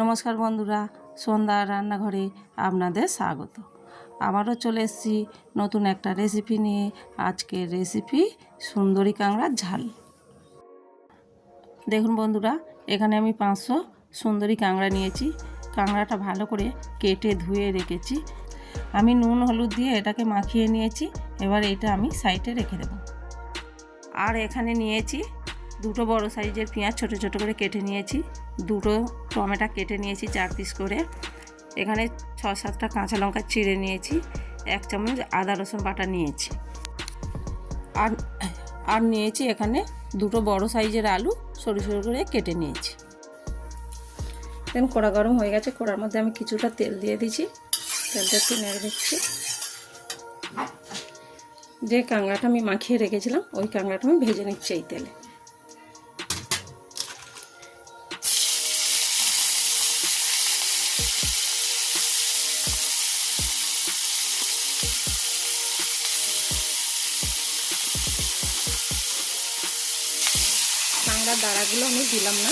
নমস্কার বন্ধুরা, সন্ধ্যা রান্নাঘরে আপনাদের স্বাগত। আবারও চলে এসেছি নতুন একটা রেসিপি নিয়ে। আজকের রেসিপি সুন্দরী কাঁকড়ার ঝাল। দেখুন বন্ধুরা, এখানে আমি 500 সুন্দরী কাঁকড়া নিয়েছি। কাঁকড়াটা ভালো করে কেটে ধুয়ে রেখেছি। আমি নুন হলুদ দিয়ে এটাকে মাখিয়ে নিয়েছি। এবার এটা আমি সাইডে রেখে দেব। আর এখানে নিয়েছি দুটো বড় সাইজের পেঁয়াজ, ছোট ছোট করে কেটে নিয়েছি। দুটো টমেটো কেটে নিয়েছি 4 পিস করে। এখানে 6-7টা কাঁচা লঙ্কা চিড়ে নিয়েছি। 1 চামচ আদা রসুন বাটা নিয়েছি। আর নিয়েছি এখানে দুটো বড় সাইজের আলু সরু সরু করে কেটে নিয়েছি। দেখুন কড়া গরম হয়ে গেছে। কড়ার মধ্যে আমি কিছুটা তেল দিয়ে দিয়েছি। তেলটা একটু নেড়ে দিচ্ছি। যে কাঁকড়াটা আমি মাখিয়ে রেখেছিলাম ওই কাঁকড়াটা আমি ভেজে নিচ্ছি এই তেলে। কাঁকড়ার দাঁড়াগুলো আমি দিলাম না,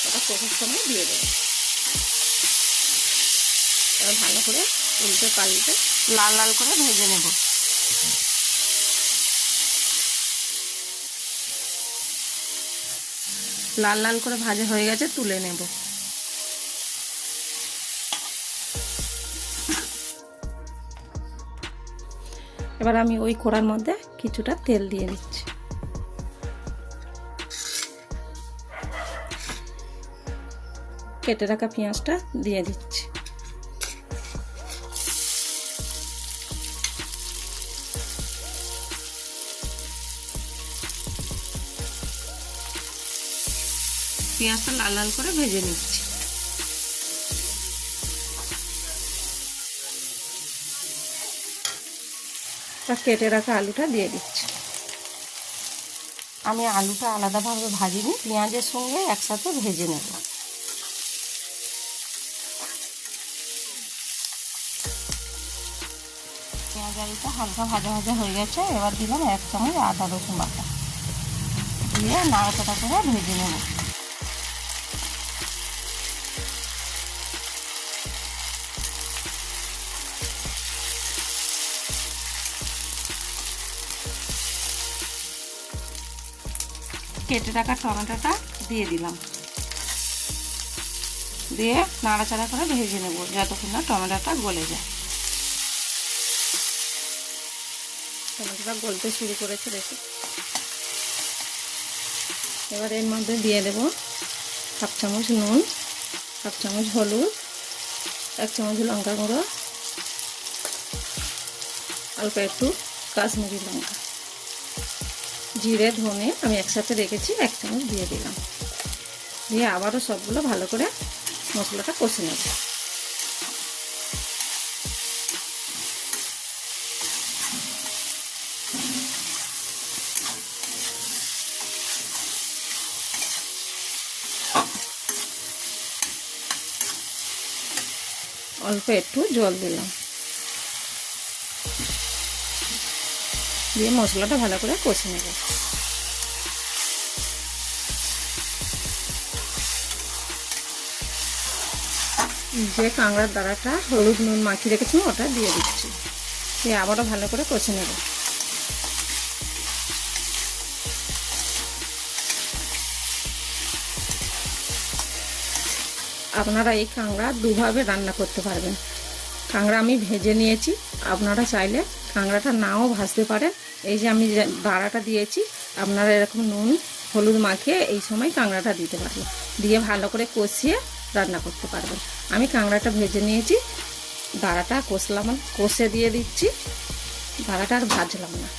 ওটা কষার সময় দিয়ে দেবো। এবার ভালো করে উল্টে পাল্টে লাল লাল করে ভেজে নেব। লাল লাল করে ভাজা হয়ে গেছে, তুলে নেব। এবার আমি ওই কড়ার মধ্যে কিছুটা তেল দিয়ে দিচ্ছি। কেটে রাখা পেঁয়াজটা দিয়ে দিচ্ছি। পেঁয়াজটা লাল লাল করে ভেজে নিচ্ছি। কেটে রাখা আলুটা দিয়ে দিচ্ছি। আমি আলুটা আলাদাভাবে ভাজিনি, পেঁয়াজের সঙ্গে একসাথে ভেজে নেব। পেঁয়াজ আলুটা হালকা ভাজা ভাজা হয়ে গেছে। এবার দিলাম 1 চামচ আদা রসুন বাটা, দিয়ে নাড়াচাড়া করে ভেজে নেব। কেটে রাখা টমেটোটা দিয়ে দিলাম, দিয়ে নাড়াচাড়া করে ভেজে নেব যতক্ষণ না টমেটোটা গলে যায়। টমেটোটা গলতে শুরু করেছে দেখি। এবার এর মধ্যে দিয়ে দেব 1/2 চামচ নুন, 1/2 চামচ হলুদ, 1 চামচ লঙ্কা গুঁড়ো, অল্প একটু কাশ্মীরি লঙ্কা, জিরে ধনে আমি একসাথে রেখেছি 1 চামচ দিয়ে দিলাম। দিয়ে আবারও সবগুলো ভালো করে মশলাটা কষে নেব। অল্প একটু জল দিলাম, দিয়ে মশলাটা ভালো করে কষে নেব। যে কাঁকড়ার দাঁড়াটা হলুদ নুন মাখিয়ে রেখেছিলাম ওটা দিয়ে দিচ্ছি, দিয়ে আবারও ভালো করে কষে নেব। আপনারা এই কাঁকড়া দুভাবে রান্না করতে পারবেন। কাঁকড়া আমি ভেজে নিয়েছি, আপনারা চাইলে কাঁকড়াটা নাও ভাজতে পারেন। এই যে আমি দাঁড়াটা দিয়েছি, আপনারা এরকম নুন হলুদ মাখিয়ে এই সময় কাঁকড়াটা দিতে পারবেন, দিয়ে ভালো করে কষিয়ে রান্না করতে পারবেন। আমি কাঁকড়াটা ভেজে নিয়েছি, দাঁড়াটা কষে দিয়ে দিচ্ছি। দাঁড়াটা আর ভাজলাম না।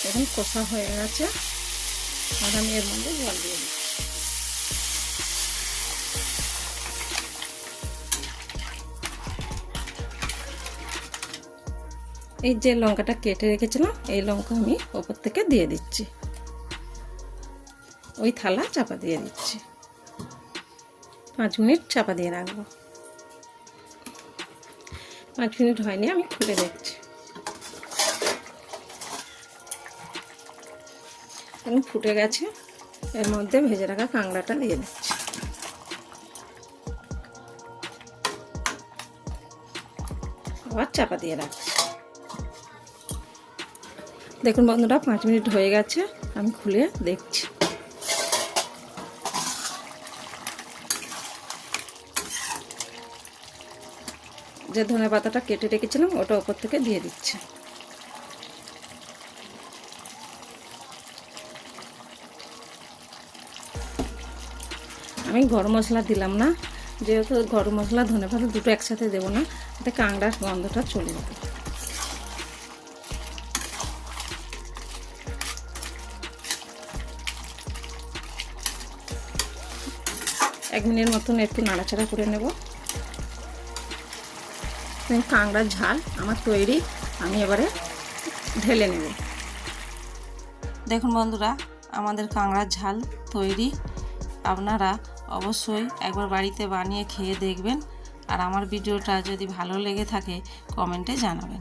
এখন কষা হয়ে গেছে, আর আমি এর মধ্যে জল দিয়ে দিচ্ছি। এই যে লঙ্কাটা কেটে রেখেছিলাম এই লঙ্কা আমি ওপর থেকে দিয়ে দিচ্ছি। ওই থালা চাপা দিয়ে দিচ্ছি। 5 মিনিট চাপা দিয়ে রাখবো। 5 মিনিট হয়নি, আমি খুলে দেখছি। এখন ফুটে গেছে। এর মধ্যে ভেজে রাখা কাঁকড়াটা দিয়ে দিচ্ছি। আবার চাপা দিয়ে রাখছি। দেখুন বন্ধুরা 5 মিনিট হয়ে গেছে, আমি খুলে দেখছি। যে ধনে পাতাটা কেটে রেখেছিলাম ওটা ওপর থেকে দিয়ে দিচ্ছি। আমি গরম মশলা দিলাম না, যেহেতু গরম মশলা ধনে পাতা দুটো একসাথে দেবো না, এতে কাঁকড়ার গন্ধটা চলে যাবে। এক মিনিট মতন একটু নাড়াচাড়া করে নেব। কাঁকড়ার ঝাল আমার তৈরি, আমি এবারে ঢেলে নেব। দেখুন বন্ধুরা, আমাদের কাঁকড়ার ঝাল তৈরি। আপনারা অবশ্যই একবার বাড়িতে বানিয়ে খেয়ে দেখবেন। আর আমার ভিডিওটা যদি ভালো লেগে থাকে কমেন্টে জানাবেন।